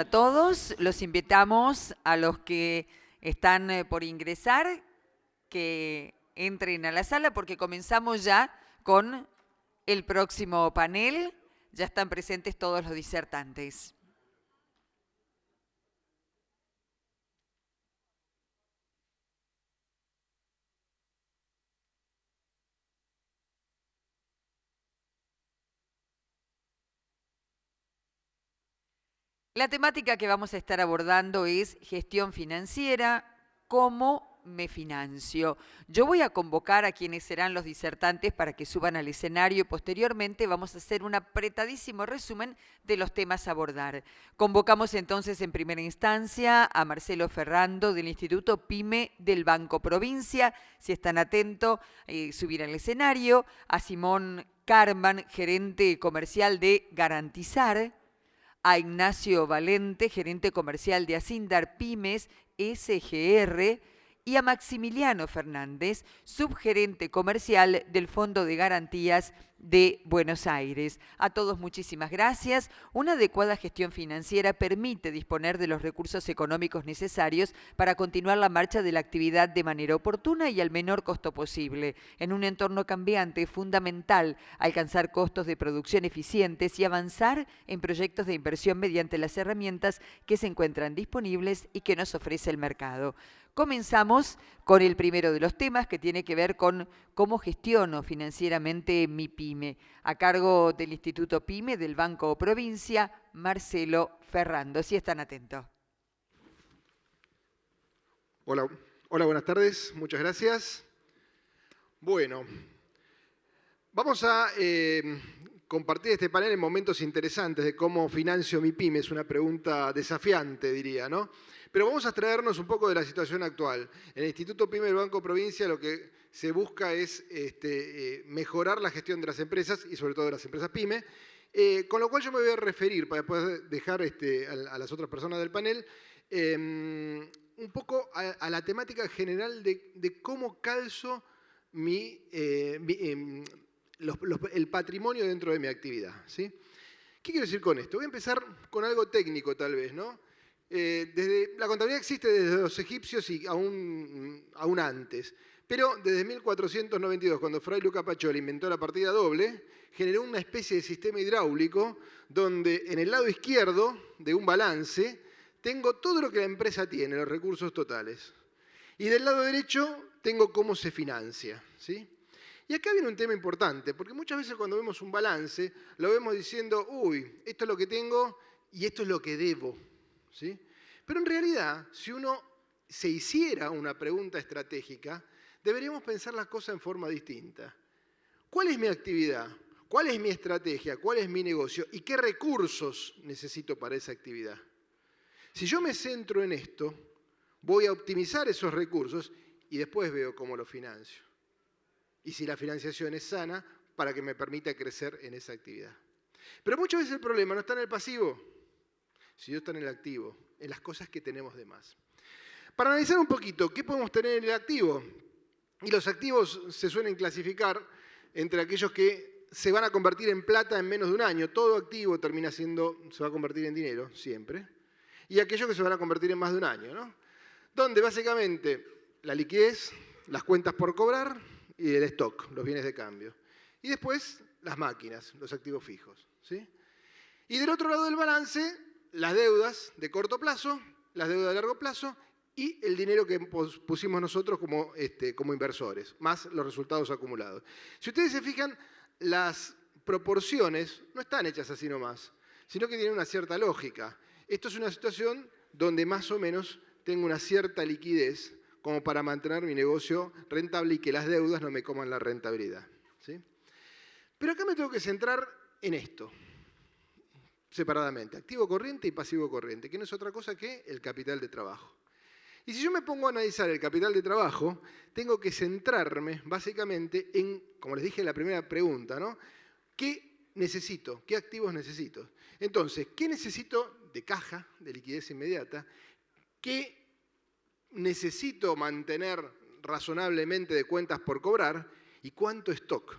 A todos los invitamos a los que están por ingresar que entren a la sala porque comenzamos ya con el próximo panel. Ya están presentes todos los disertantes. La temática que vamos a estar abordando es gestión financiera, cómo me financio. Yo voy a convocar a quienes serán los disertantes para que suban al escenario y posteriormente vamos a hacer un apretadísimo resumen de los temas a abordar. Convocamos entonces en primera instancia a Marcelo Ferrando del Instituto PYME del Banco Provincia, si están atentos, subir al escenario, a Simón Carman, gerente comercial de Garantizar, a Ignacio Valente, gerente comercial de Asindar Pymes SGR, y a Maximiliano Fernández, subgerente comercial del Fondo de Garantías de Buenos Aires. A todos muchísimas gracias. Una adecuada gestión financiera permite disponer de los recursos económicos necesarios para continuar la marcha de la actividad de manera oportuna y al menor costo posible. En un entorno cambiante es fundamental alcanzar costos de producción eficientes y avanzar en proyectos de inversión mediante las herramientas que se encuentran disponibles y que nos ofrece el mercado. Comenzamos con el primero de los temas que tiene que ver con cómo gestiono financieramente mi PYME. A cargo del Instituto PYME del Banco Provincia, Marcelo Ferrando. Si están atentos. Hola, buenas tardes. Muchas gracias. Bueno, vamos a compartir este panel en momentos interesantes de cómo financio mi PYME. Es una pregunta desafiante, diría, ¿no? Pero vamos a abstraernos un poco de la situación actual. En el Instituto PYME del Banco Provincia lo que se busca es mejorar la gestión de las empresas y sobre todo de las empresas PYME, con lo cual yo me voy a referir, para poder dejar a las otras personas del panel, un poco a la temática general de cómo calzo el patrimonio dentro de mi actividad, ¿sí? ¿Qué quiero decir con esto? Voy a empezar con algo técnico tal vez, ¿no? La contabilidad existe desde los egipcios y aún antes, pero desde 1492, cuando Fray Luca Pacioli inventó la partida doble, generó una especie de sistema hidráulico donde en el lado izquierdo de un balance tengo todo lo que la empresa tiene, los recursos totales. Y del lado derecho tengo cómo se financia, ¿sí? Y acá viene un tema importante, porque muchas veces cuando vemos un balance, lo vemos diciendo, uy, esto es lo que tengo y esto es lo que debo, ¿sí? Pero en realidad, si uno se hiciera una pregunta estratégica, deberíamos pensar las cosas en forma distinta. ¿Cuál es mi actividad? ¿Cuál es mi estrategia? ¿Cuál es mi negocio? ¿Y qué recursos necesito para esa actividad? Si yo me centro en esto, voy a optimizar esos recursos y después veo cómo los financio. Y si la financiación es sana, para que me permita crecer en esa actividad. Pero muchas veces el problema no está en el pasivo, sino está en el activo, en las cosas que tenemos de más. Para analizar un poquito, ¿qué podemos tener en el activo? Y los activos se suelen clasificar entre aquellos que se van a convertir en plata en menos de un año. Todo activo se va a convertir en dinero, siempre. Y aquellos que se van a convertir en más de un año, ¿no? Donde básicamente la liquidez, las cuentas por cobrar y el stock, los bienes de cambio. Y después las máquinas, los activos fijos, ¿sí? Y del otro lado del balance, las deudas de corto plazo, las deudas de largo plazo y el dinero que pusimos nosotros como inversores, más los resultados acumulados. Si ustedes se fijan, las proporciones no están hechas así nomás, sino que tienen una cierta lógica. Esto es una situación donde más o menos tengo una cierta liquidez como para mantener mi negocio rentable y que las deudas no me coman la rentabilidad, ¿sí? Pero acá me tengo que centrar en esto, separadamente, activo corriente y pasivo corriente, que no es otra cosa que el capital de trabajo. Y si yo me pongo a analizar el capital de trabajo, tengo que centrarme básicamente en, como les dije en la primera pregunta, ¿no? ¿Qué necesito? ¿Qué activos necesito? Entonces, ¿qué necesito de caja, de liquidez inmediata? ¿Qué necesito mantener razonablemente de cuentas por cobrar? ¿Y cuánto stock?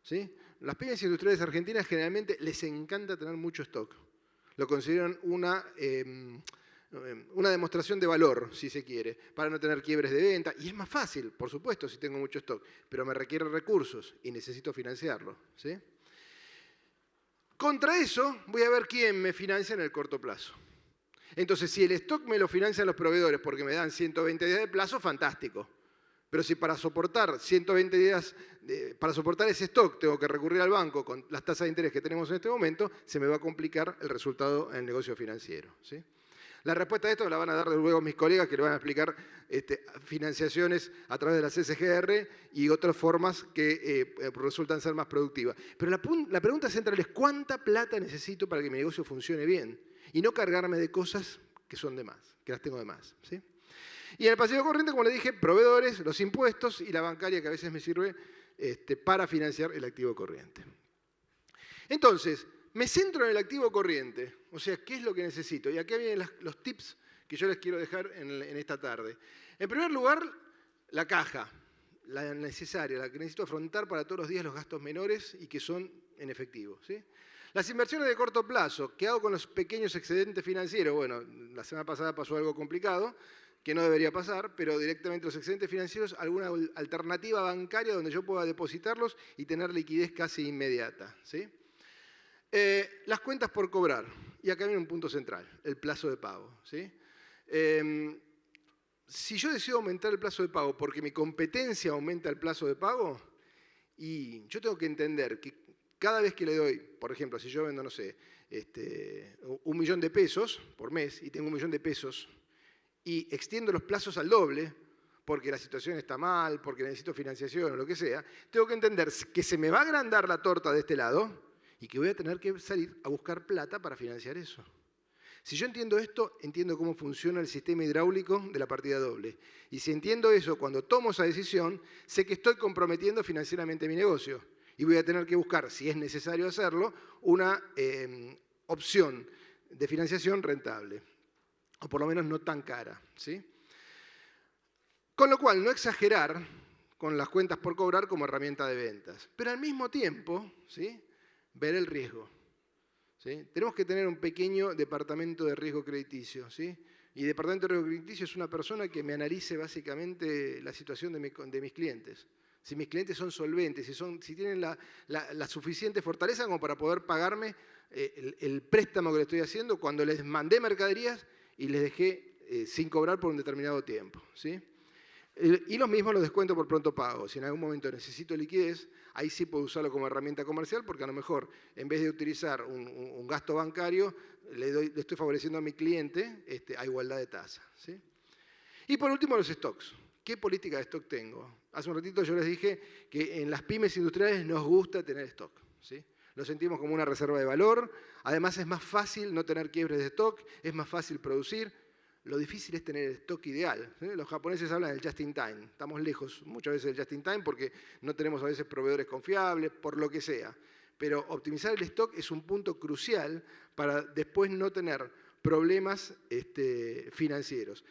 ¿Sí? Las pymes industriales argentinas generalmente les encanta tener mucho stock. Lo consideran una demostración de valor, si se quiere, para no tener quiebres de venta. Y es más fácil, por supuesto, si tengo mucho stock, pero me requiere recursos y necesito financiarlo, ¿sí? Contra eso, voy a ver quién me financia en el corto plazo. Entonces, si el stock me lo financian los proveedores porque me dan 120 días de plazo, fantástico. Pero si para soportar 120 días, para soportar ese stock tengo que recurrir al banco con las tasas de interés que tenemos en este momento, se me va a complicar el resultado en el negocio financiero, ¿sí? La respuesta a esto la van a dar luego mis colegas que le van a explicar financiaciones a través de la CSGR y otras formas que resultan ser más productivas. Pero la pregunta central es ¿cuánta plata necesito para que mi negocio funcione bien? Y no cargarme de cosas que son de más, que las tengo de más, ¿sí? Y en el pasivo corriente, como le dije, proveedores, los impuestos y la bancaria que a veces me sirve para financiar el activo corriente. Entonces, me centro en el activo corriente, o sea, ¿qué es lo que necesito? Y aquí vienen los tips que yo les quiero dejar en esta tarde. En primer lugar, la caja, la necesaria, la que necesito afrontar para todos los días los gastos menores y que son en efectivo, ¿sí? Las inversiones de corto plazo, ¿qué hago con los pequeños excedentes financieros? Bueno, la semana pasada pasó algo complicado, que no debería pasar, pero directamente los excedentes financieros, alguna alternativa bancaria donde yo pueda depositarlos y tener liquidez casi inmediata, ¿sí? Las cuentas por cobrar. Y acá viene un punto central, el plazo de pago, ¿sí? Si yo deseo aumentar el plazo de pago porque mi competencia aumenta el plazo de pago, y yo tengo que entender que cada vez que le doy, por ejemplo, si yo vendo, no sé, 1.000.000 de pesos por mes y tengo 1.000.000 de pesos y extiendo los plazos al doble, porque la situación está mal, porque necesito financiación o lo que sea, tengo que entender que se me va a agrandar la torta de este lado y que voy a tener que salir a buscar plata para financiar eso. Si yo entiendo esto, entiendo cómo funciona el sistema hidráulico de la partida doble. Y si entiendo eso, cuando tomo esa decisión, sé que estoy comprometiendo financieramente mi negocio. Y voy a tener que buscar, si es necesario hacerlo, una opción de financiación rentable. O por lo menos no tan cara, ¿sí? Con lo cual, no exagerar con las cuentas por cobrar como herramienta de ventas. Pero al mismo tiempo, ¿sí?, ver el riesgo, ¿sí? Tenemos que tener un pequeño departamento de riesgo crediticio, ¿sí? Y departamento de riesgo crediticio es una persona que me analice básicamente la situación de mis clientes. Si mis clientes son solventes, si tienen la suficiente fortaleza como para poder pagarme el préstamo que le estoy haciendo cuando les mandé mercaderías y les dejé sin cobrar por un determinado tiempo, ¿sí? Y lo mismo los descuento por pronto pago. Si en algún momento necesito liquidez, ahí sí puedo usarlo como herramienta comercial porque a lo mejor en vez de utilizar un gasto bancario, le estoy favoreciendo a mi cliente a igualdad de tasa, ¿sí? Y por último los stocks. ¿Qué política de stock tengo? Hace un ratito yo les dije que en las pymes industriales nos gusta tener stock, ¿sí? Lo sentimos como una reserva de valor. Además es más fácil no tener quiebres de stock, es más fácil producir. Lo difícil es tener el stock ideal, ¿sí? Los japoneses hablan del just in time. Estamos lejos muchas veces del just in time porque no tenemos a veces proveedores confiables, por lo que sea. Pero optimizar el stock es un punto crucial para después no tener problemas financieros.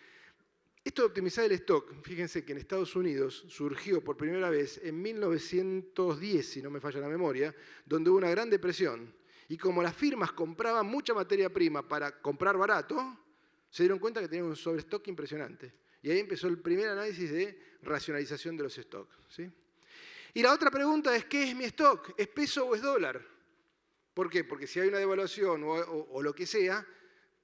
Esto de optimizar el stock, fíjense que en Estados Unidos surgió por primera vez en 1910, si no me falla la memoria, donde hubo una gran depresión. Y como las firmas compraban mucha materia prima para comprar barato, se dieron cuenta que tenían un sobrestock impresionante. Y ahí empezó el primer análisis de racionalización de los stocks, ¿sí? Y la otra pregunta es, ¿qué es mi stock? ¿Es peso o es dólar? ¿Por qué? Porque si hay una devaluación o lo que sea,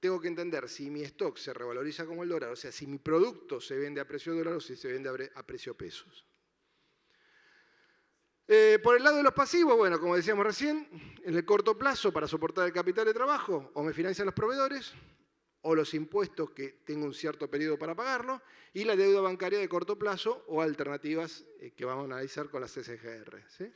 tengo que entender si mi stock se revaloriza como el dólar, o sea, si mi producto se vende a precio dólar o si se vende a precio pesos. Por el lado de los pasivos, bueno, como decíamos recién, en el corto plazo para soportar el capital de trabajo, o me financian los proveedores, o los impuestos que tengo un cierto periodo para pagarlo, y la deuda bancaria de corto plazo o alternativas que vamos a analizar con la CSGR, ¿sí?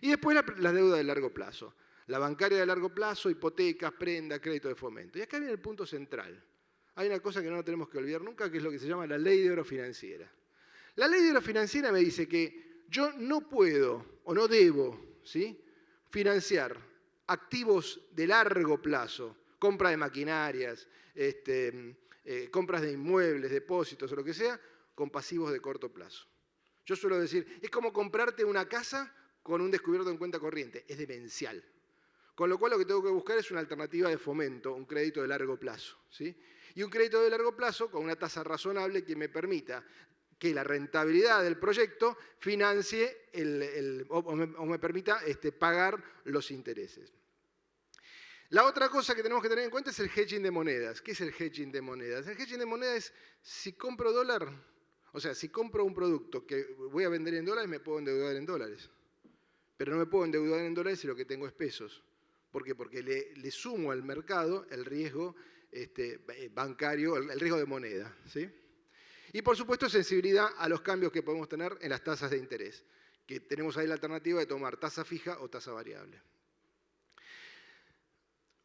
Y después la deuda de largo plazo. La bancaria de largo plazo, hipotecas, prenda, crédito de fomento. Y acá viene el punto central. Hay una cosa que no tenemos que olvidar nunca, que es lo que se llama la ley de oro financiera. La ley de oro financiera me dice que yo no puedo o no debo, ¿sí?, financiar activos de largo plazo, compra de maquinarias, compras de inmuebles, depósitos o lo que sea, con pasivos de corto plazo. Yo suelo decir, es como comprarte una casa con un descubierto en cuenta corriente, es demencial. Con lo cual lo que tengo que buscar es una alternativa de fomento, un crédito de largo plazo, ¿sí? Y un crédito de largo plazo con una tasa razonable que me permita que la rentabilidad del proyecto financie o me permita pagar los intereses. La otra cosa que tenemos que tener en cuenta es el hedging de monedas. ¿Qué es el hedging de monedas? El hedging de monedas es si compro dólar, o sea, si compro un producto que voy a vender en dólares, me puedo endeudar en dólares. Pero no me puedo endeudar en dólares si lo que tengo es pesos. ¿Por qué? Porque le sumo al mercado el riesgo bancario, el riesgo de moneda, ¿sí? Y por supuesto sensibilidad a los cambios que podemos tener en las tasas de interés, que tenemos ahí la alternativa de tomar tasa fija o tasa variable.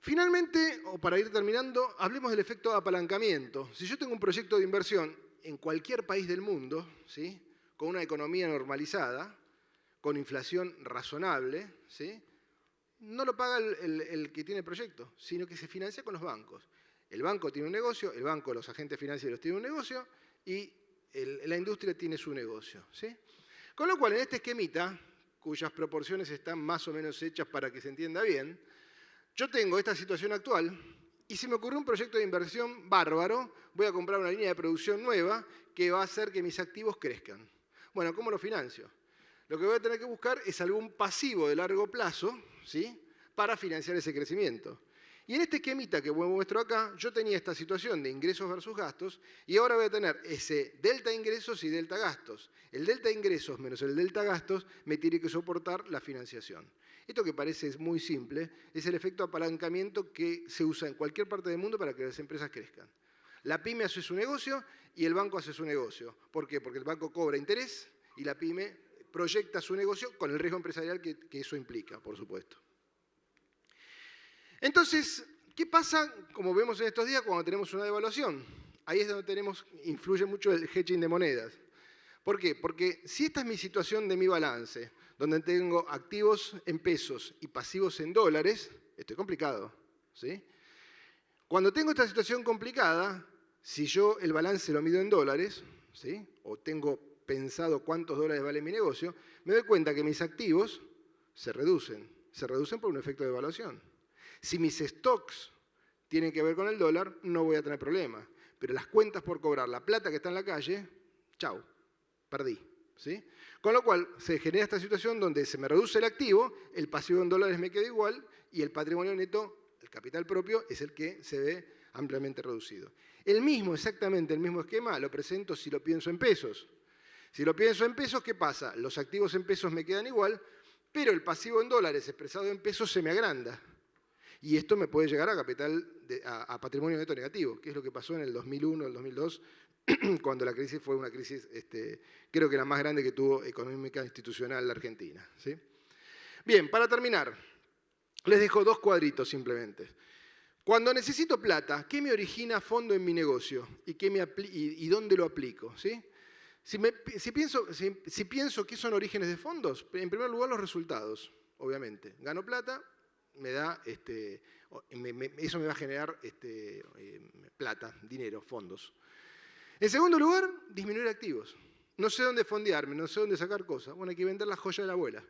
Finalmente, o para ir terminando, hablemos del efecto de apalancamiento. Si yo tengo un proyecto de inversión en cualquier país del mundo, ¿sí?, con una economía normalizada, con inflación razonable, ¿sí?, no lo paga el que tiene el proyecto, sino que se financia con los bancos. El banco tiene un negocio, el banco, los agentes financieros tienen un negocio y la industria tiene su negocio, ¿sí? Con lo cual, en este esquemita, cuyas proporciones están más o menos hechas para que se entienda bien, yo tengo esta situación actual y se me ocurrió un proyecto de inversión bárbaro, voy a comprar una línea de producción nueva que va a hacer que mis activos crezcan. Bueno, ¿cómo lo financio? Lo que voy a tener que buscar es algún pasivo de largo plazo, ¿sí?, para financiar ese crecimiento. Y en este esquemita que muestro acá, yo tenía esta situación de ingresos versus gastos y ahora voy a tener ese delta ingresos y delta gastos. El delta ingresos menos el delta gastos me tiene que soportar la financiación. Esto que parece muy simple es el efecto apalancamiento que se usa en cualquier parte del mundo para que las empresas crezcan. La pyme hace su negocio y el banco hace su negocio. ¿Por qué? Porque el banco cobra interés y la pyme proyecta su negocio con el riesgo empresarial que eso implica, por supuesto. Entonces, ¿qué pasa, como vemos en estos días, cuando tenemos una devaluación? Ahí es donde influye mucho el hedging de monedas. ¿Por qué? Porque si esta es mi situación de mi balance, donde tengo activos en pesos y pasivos en dólares, esto es complicado, ¿sí? Cuando tengo esta situación complicada, si yo el balance lo mido en dólares, ¿sí?, o tengo pensado cuántos dólares vale mi negocio, me doy cuenta que mis activos se reducen por un efecto de devaluación. Si mis stocks tienen que ver con el dólar, no voy a tener problema. Pero las cuentas por cobrar, la plata que está en la calle, chau, perdí, ¿sí? Con lo cual se genera esta situación donde se me reduce el activo, el pasivo en dólares me queda igual y el patrimonio neto, el capital propio, es el que se ve ampliamente reducido. Exactamente el mismo esquema lo presento si lo pienso en pesos. Si lo pienso en pesos, ¿qué pasa? Los activos en pesos me quedan igual, pero el pasivo en dólares expresado en pesos se me agranda. Y esto me puede llegar a patrimonio neto negativo, que es lo que pasó en el 2001, el 2002, cuando la crisis fue una crisis, creo que la más grande que tuvo económica institucional la Argentina, ¿sí? Bien, para terminar, les dejo dos cuadritos simplemente. Cuando necesito plata, ¿qué me origina fondo en mi negocio? ¿Y dónde lo aplico? ¿Sí? Si pienso qué son orígenes de fondos, en primer lugar los resultados, obviamente. Gano plata, eso me va a generar plata, dinero, fondos. En segundo lugar, disminuir activos. No sé dónde fondearme, no sé dónde sacar cosas. Bueno, hay que vender la joya de la abuela.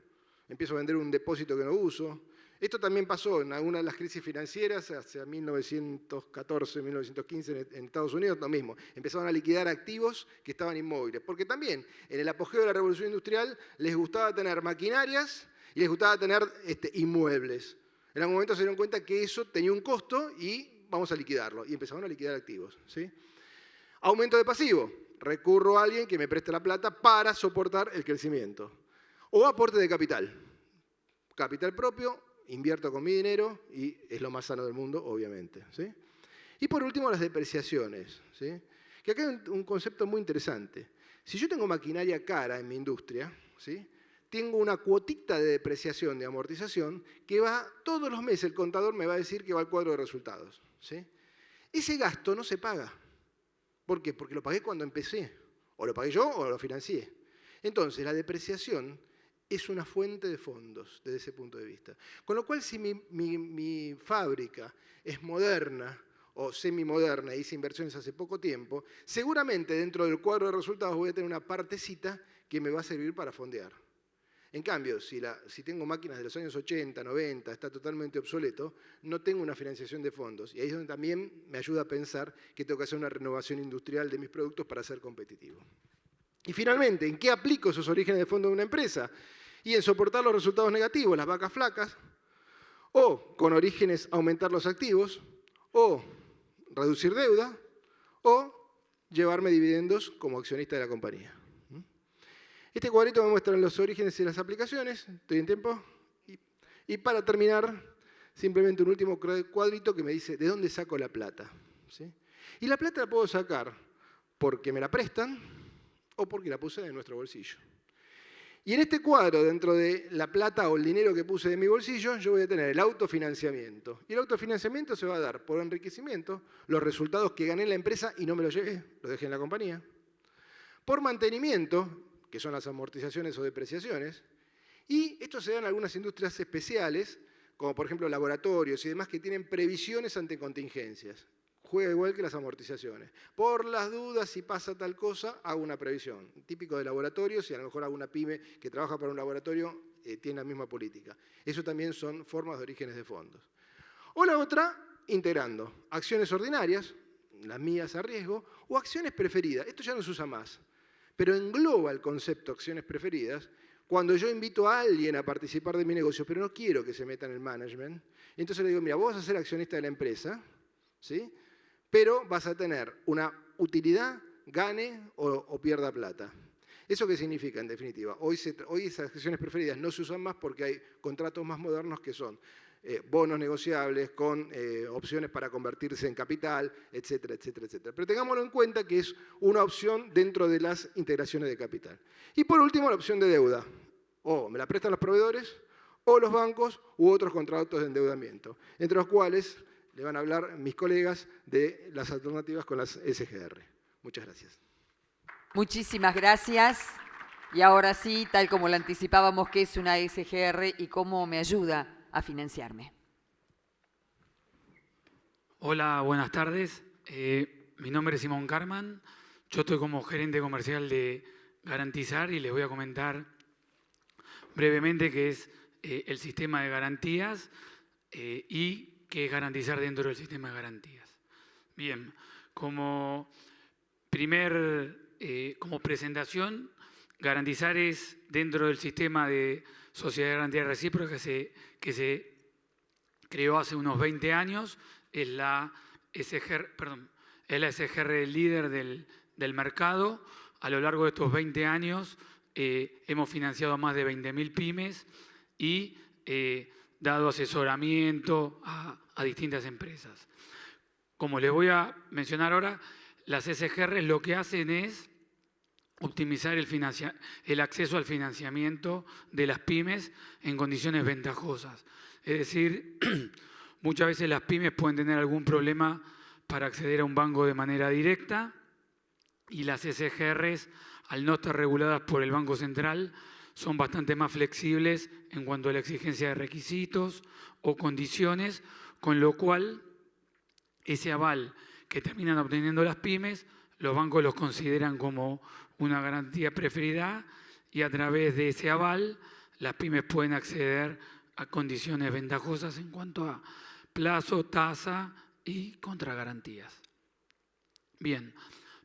Empiezo a vender un depósito que no uso. Esto también pasó en alguna de las crisis financieras, hacia 1914, 1915 en Estados Unidos, lo mismo. Empezaron a liquidar activos que estaban inmóviles. Porque también, en el apogeo de la revolución industrial, les gustaba tener maquinarias y les gustaba tener inmuebles. En algún momento se dieron cuenta que eso tenía un costo y vamos a liquidarlo. Y empezaron a liquidar activos, ¿sí? Aumento de pasivo. Recurro a alguien que me preste la plata para soportar el crecimiento. O aporte de capital. Capital propio, invierto con mi dinero y es lo más sano del mundo, obviamente, ¿sí? Y por último, las depreciaciones, ¿sí? Que acá hay un concepto muy interesante. Si yo tengo maquinaria cara en mi industria, ¿sí?, tengo una cuotita de depreciación, de amortización, que va todos los meses, el contador me va a decir que va al cuadro de resultados, ¿sí? Ese gasto no se paga. ¿Por qué? Porque lo pagué cuando empecé. O lo pagué yo o lo financié. Entonces, la depreciación es una fuente de fondos desde ese punto de vista. Con lo cual, si mi fábrica es moderna o semimoderna e hice inversiones hace poco tiempo, seguramente dentro del cuadro de resultados voy a tener una partecita que me va a servir para fondear. En cambio, si tengo máquinas de los años 80, 90, está totalmente obsoleto, no tengo una financiación de fondos. Y ahí es donde también me ayuda a pensar que tengo que hacer una renovación industrial de mis productos para ser competitivo. Y finalmente, ¿en qué aplico esos orígenes de fondo de una empresa? Y en soportar los resultados negativos, las vacas flacas, o con orígenes aumentar los activos, o reducir deuda, o llevarme dividendos como accionista de la compañía. Este cuadrito me muestra los orígenes y las aplicaciones. ¿Estoy en tiempo? Y para terminar, simplemente un último cuadrito que me dice de dónde saco la plata. ¿Sí? Y la plata la puedo sacar porque me la prestan o porque la puse en nuestro bolsillo. Y en este cuadro, dentro de la plata o el dinero que puse de mi bolsillo, yo voy a tener el autofinanciamiento. Y el autofinanciamiento se va a dar por enriquecimiento, los resultados que gané en la empresa y no me los llevé, los dejé en la compañía. Por mantenimiento, que son las amortizaciones o depreciaciones. Y esto se da en algunas industrias especiales, como por ejemplo laboratorios y demás, que tienen previsiones ante contingencias. Juega igual que las amortizaciones. Por las dudas, si pasa tal cosa, hago una previsión. Típico de laboratorios, y a lo mejor alguna pyme que trabaja para un laboratorio tiene la misma política. Eso también son formas de orígenes de fondos. O la otra, integrando acciones ordinarias, las mías a riesgo, o acciones preferidas. Esto ya no se usa más, pero engloba el concepto acciones preferidas cuando yo invito a alguien a participar de mi negocio, pero no quiero que se meta en el management. Y entonces le digo, mira, vos vas a ser accionista de la empresa, ¿sí? Pero vas a tener una utilidad, gane o pierda plata. ¿Eso qué significa, en definitiva? Hoy esas acciones preferidas no se usan más porque hay contratos más modernos que son bonos negociables con opciones para convertirse en capital, etcétera, etcétera, etcétera. Pero tengámoslo en cuenta que es una opción dentro de las integraciones de capital. Y por último, la opción de deuda. O me la prestan los proveedores, o los bancos, u otros contratos de endeudamiento, entre los cuales le van a hablar mis colegas de las alternativas con las SGR. Muchas gracias. Muchísimas gracias. Y ahora sí, tal como lo anticipábamos, ¿qué es una SGR y cómo me ayuda a financiarme? Hola, buenas tardes. Mi nombre es Simón Carman. Yo estoy como gerente comercial de Garantizar y les voy a comentar brevemente qué es el sistema de garantías y qué es garantizar dentro del sistema de garantías. Bien, como presentación, Garantizar es dentro del sistema de sociedad de garantía recíproca que se creó hace unos 20 años, es la SGR líder del mercado. A lo largo de estos 20 años hemos financiado a más de 20.000 pymes y dado asesoramiento a distintas empresas. Como les voy a mencionar ahora, las SGR lo que hacen es optimizar el acceso al financiamiento de las pymes en condiciones ventajosas. Es decir, muchas veces las pymes pueden tener algún problema para acceder a un banco de manera directa y las SGRs, al no estar reguladas por el Banco Central, son bastante más flexibles en cuanto a la exigencia de requisitos o condiciones, con lo cual ese aval que terminan obteniendo las pymes, los bancos los consideran como una garantía preferida y a través de ese aval las pymes pueden acceder a condiciones ventajosas en cuanto a plazo, tasa y contragarantías. Bien,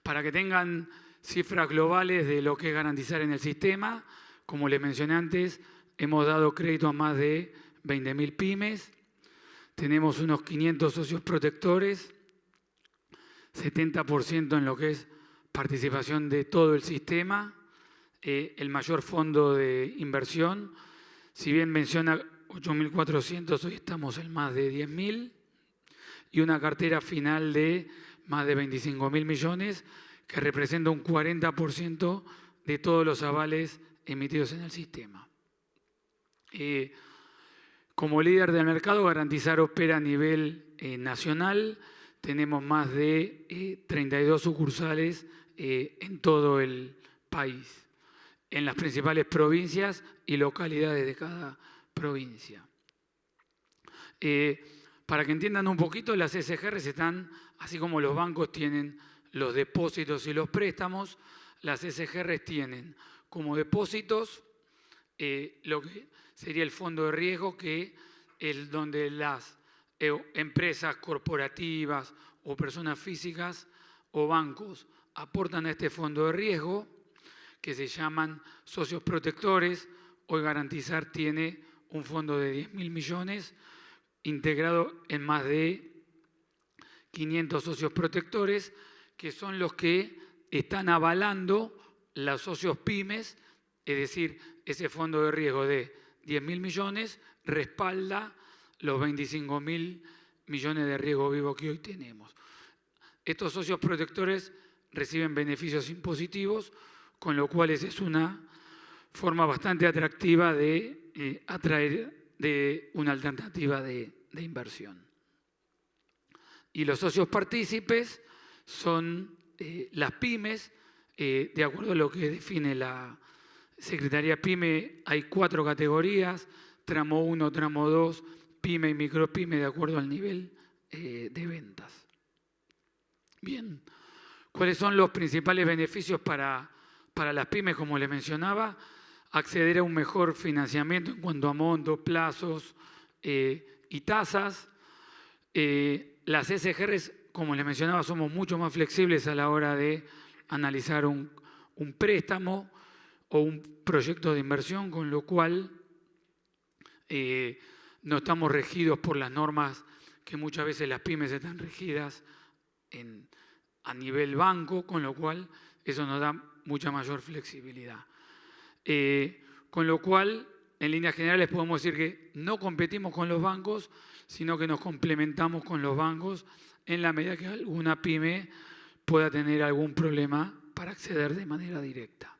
para que tengan cifras globales de lo que es garantizar en el sistema, como les mencioné antes, hemos dado crédito a más de 20.000 pymes, tenemos unos 500 socios protectores, 70% en lo que es participación de todo el sistema, el mayor fondo de inversión, si bien menciona 8.400, hoy estamos en más de 10.000, y una cartera final de más de 25.000 millones, que representa un 40% de todos los avales emitidos en el sistema. Como líder del mercado, Garantizar opera a nivel nacional. Tenemos más de 32 sucursales en todo el país, en las principales provincias y localidades de cada provincia. Para que entiendan un poquito, las SGR están, así como los bancos tienen los depósitos y los préstamos, las SGR tienen como depósitos lo que sería el fondo de riesgo, que es donde las empresas corporativas o personas físicas o bancos aportan a este fondo de riesgo, que se llaman socios protectores. Hoy Garantizar tiene un fondo de 10.000 millones integrado en más de 500 socios protectores, que son los que están avalando los socios pymes, es decir, ese fondo de riesgo de 10.000 millones respalda los 25.000 millones de riesgo vivo que hoy tenemos. Estos socios protectores reciben beneficios impositivos, con lo cual esa es una forma bastante atractiva de atraer una alternativa de inversión. Y los socios partícipes son las pymes, de acuerdo a lo que define la Secretaría PYME, hay 4 categorías: tramo 1, tramo 2, pyme y micropyme, de acuerdo al nivel de ventas. Bien, ¿cuáles son los principales beneficios para las pymes? Como les mencionaba, acceder a un mejor financiamiento en cuanto a montos, plazos y tasas. Las SGRs, como les mencionaba, somos mucho más flexibles a la hora de analizar un préstamo o un proyecto de inversión, con lo cual no estamos regidos por las normas que muchas veces las pymes están regidas a nivel banco, con lo cual eso nos da mucha mayor flexibilidad. Con lo cual, en líneas generales podemos decir que no competimos con los bancos, sino que nos complementamos con los bancos en la medida que alguna pyme pueda tener algún problema para acceder de manera directa.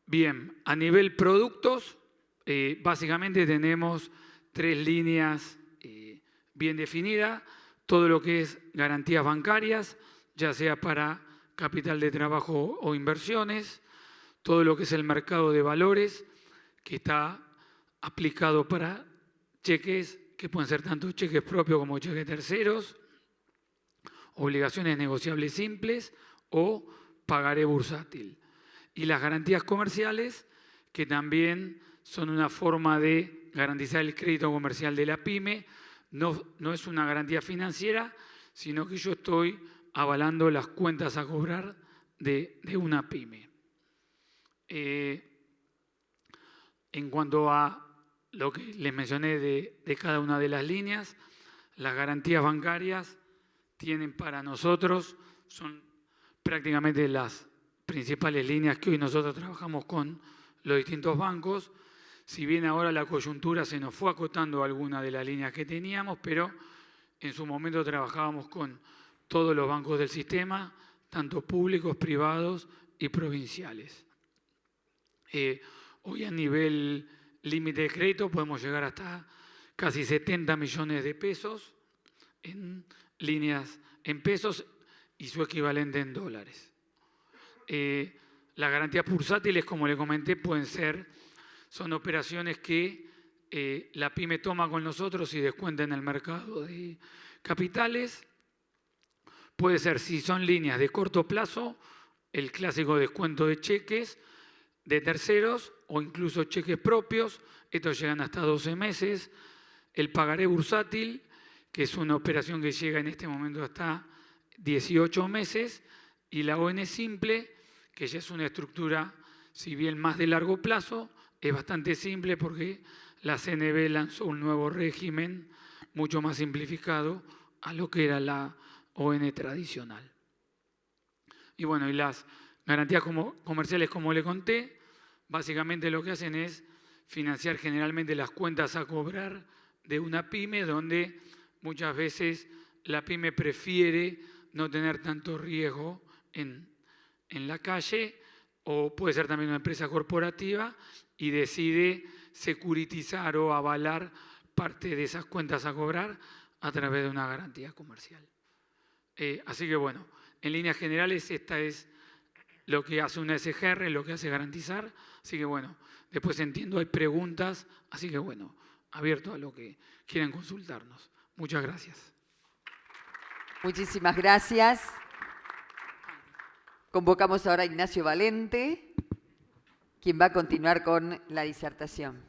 Bien, a nivel productos, básicamente tenemos 3 líneas bien definidas: todo lo que es garantías bancarias, ya sea para capital de trabajo o inversiones; todo lo que es el mercado de valores, que está aplicado para cheques, que pueden ser tanto cheques propios como cheques terceros; obligaciones negociables simples o pagaré bursátil; y las garantías comerciales, que también son una forma de garantizar el crédito comercial de la pyme. No es una garantía financiera, sino que yo estoy avalando las cuentas a cobrar de una pyme. En cuanto a lo que les mencioné de cada una de las líneas, las garantías bancarias tienen para nosotros, son prácticamente las principales líneas que hoy nosotros trabajamos con los distintos bancos. Si bien ahora la coyuntura se nos fue acotando alguna de las líneas que teníamos, pero en su momento trabajábamos con todos los bancos del sistema, tanto públicos, privados y provinciales. Hoy a nivel límite de crédito podemos llegar hasta casi 70 millones de pesos en líneas en pesos y su equivalente en dólares. Las garantías bursátiles, como le comenté, son operaciones que la pyme toma con nosotros y descuenta en el mercado de capitales. Puede ser, si son líneas de corto plazo, el clásico descuento de cheques de terceros o incluso cheques propios. Estos llegan hasta 12 meses. El pagaré bursátil, que es una operación que llega en este momento hasta 18 meses. Y la ON simple, que ya es una estructura, si bien más de largo plazo, es bastante simple porque la CNB lanzó un nuevo régimen mucho más simplificado a lo que era la ON tradicional. Y bueno, y las garantías comerciales, como le conté, básicamente lo que hacen es financiar generalmente las cuentas a cobrar de una pyme, donde muchas veces la pyme prefiere no tener tanto riesgo en la calle, o puede ser también una empresa corporativa y decide securitizar o avalar parte de esas cuentas a cobrar a través de una garantía comercial. Así que bueno, en líneas generales esta es lo que hace una SGR, lo que hace Garantizar. Así que bueno, después entiendo, hay preguntas, así que bueno, abierto a lo que quieran consultarnos. Muchas gracias. Muchísimas gracias. Convocamos ahora a Ignacio Valente, quien va a continuar con la disertación.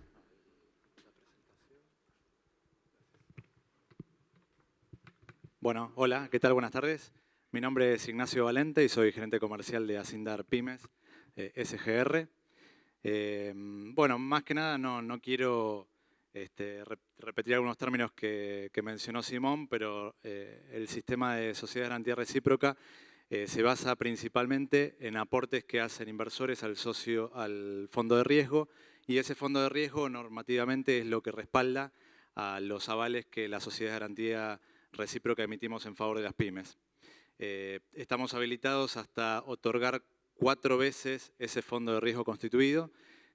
Bueno, hola, ¿qué tal? Buenas tardes. Mi nombre es Ignacio Valente y soy gerente comercial de Asindar Pymes, SGR. Bueno, más que nada no quiero repetir algunos términos que mencionó Simón, pero el sistema de sociedad de garantía recíproca se basa principalmente en aportes que hacen inversores al fondo de riesgo, y ese fondo de riesgo normativamente es lo que respalda a los avales que la sociedad de garantía recíproca emitimos en favor de las pymes. Estamos habilitados hasta otorgar 4 veces ese fondo de riesgo constituido,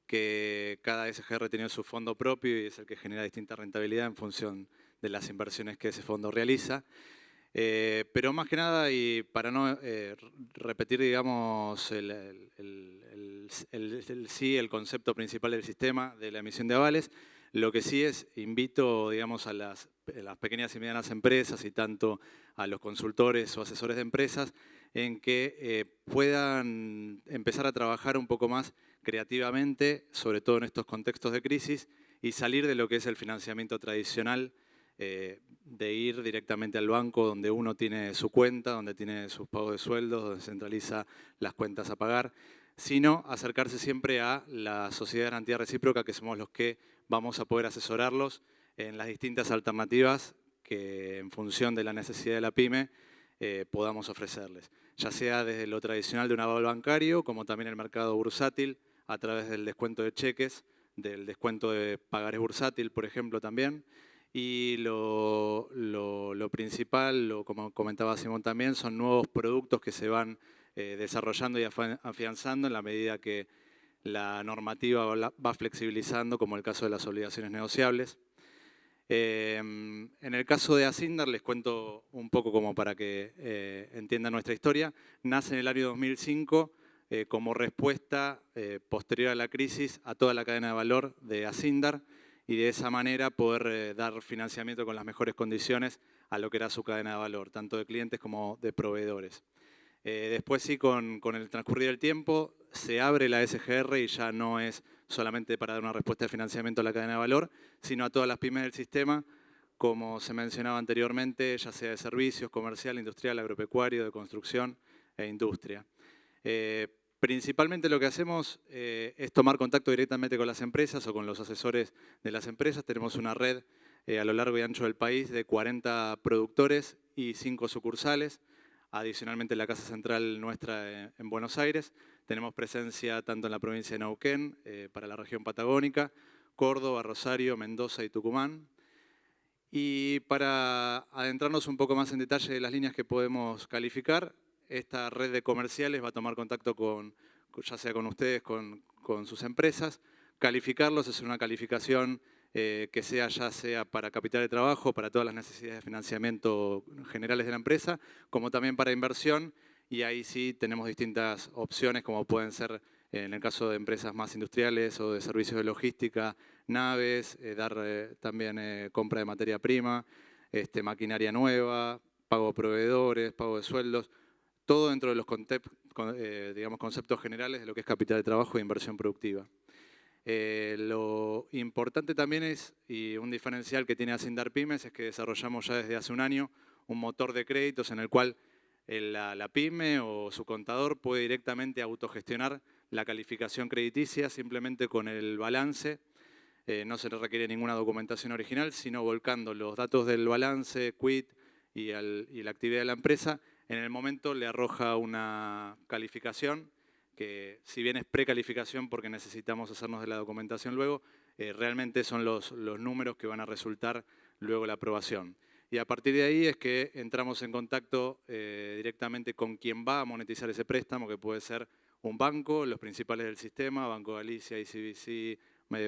que cada SGR tiene su fondo propio y es el que genera distinta rentabilidad en función de las inversiones que ese fondo realiza. Pero más que nada, y para no repetir, digamos, el concepto principal del sistema de la emisión de avales, lo que sí es, invito, digamos, a las pequeñas y medianas empresas y tanto a los consultores o asesores de empresas en que puedan empezar a trabajar un poco más creativamente, sobre todo en estos contextos de crisis, y salir de lo que es el financiamiento tradicional, de ir directamente al banco donde uno tiene su cuenta, donde tiene sus pagos de sueldos, donde centraliza las cuentas a pagar, sino acercarse siempre a la sociedad de garantía recíproca, que somos los que vamos a poder asesorarlos en las distintas alternativas que en función de la necesidad de la pyme podamos ofrecerles, ya sea desde lo tradicional de un aval bancario, como también el mercado bursátil, a través del descuento de cheques, del descuento de pagares bursátil, por ejemplo, también. Y lo principal, como comentaba Simón también, son nuevos productos que se van desarrollando y afianzando en la medida que la normativa va flexibilizando, como el caso de las obligaciones negociables. En el caso de Asindar, les cuento un poco como para que entiendan nuestra historia. Nace en el año 2005 como respuesta posterior a la crisis a toda la cadena de valor de Asindar, y de esa manera poder dar financiamiento con las mejores condiciones a lo que era su cadena de valor, tanto de clientes como de proveedores. Después sí, con el transcurrir del tiempo, se abre la SGR y ya no es solamente para dar una respuesta de financiamiento a la cadena de valor, sino a todas las pymes del sistema, como se mencionaba anteriormente, ya sea de servicios, comercial, industrial, agropecuario, de construcción e industria. Principalmente lo que hacemos es tomar contacto directamente con las empresas o con los asesores de las empresas. Tenemos una red a lo largo y ancho del país de 40 productores y 5 sucursales. Adicionalmente, la casa central nuestra en Buenos Aires. Tenemos presencia tanto en la provincia de Neuquén, para la región patagónica, Córdoba, Rosario, Mendoza y Tucumán. Y para adentrarnos un poco más en detalle de las líneas que podemos calificar, esta red de comerciales va a tomar contacto ya sea con ustedes, con sus empresas. Calificarlos es una calificación que ya sea para capital de trabajo, para todas las necesidades de financiamiento generales de la empresa, como también para inversión, y ahí sí tenemos distintas opciones, como pueden ser, en el caso de empresas más industriales o de servicios de logística, naves, dar también compra de materia prima, maquinaria nueva, pago de proveedores, pago de sueldos, todo dentro de los conceptos generales de lo que es capital de trabajo e inversión productiva. Lo importante también es, y un diferencial que tiene Asindar Pymes, es que desarrollamos ya desde hace un año un motor de créditos en el cual la pyme o su contador puede directamente autogestionar la calificación crediticia simplemente con el balance. No se le requiere ninguna documentación original, sino volcando los datos del balance, quit y la actividad de la empresa. En el momento le arroja una calificación que, si bien es precalificación porque necesitamos hacernos de la documentación luego, realmente son los números que van a resultar luego la aprobación. Y a partir de ahí es que entramos en contacto directamente con quien va a monetizar ese préstamo, que puede ser un banco, los principales del sistema, Banco Galicia, ICBC,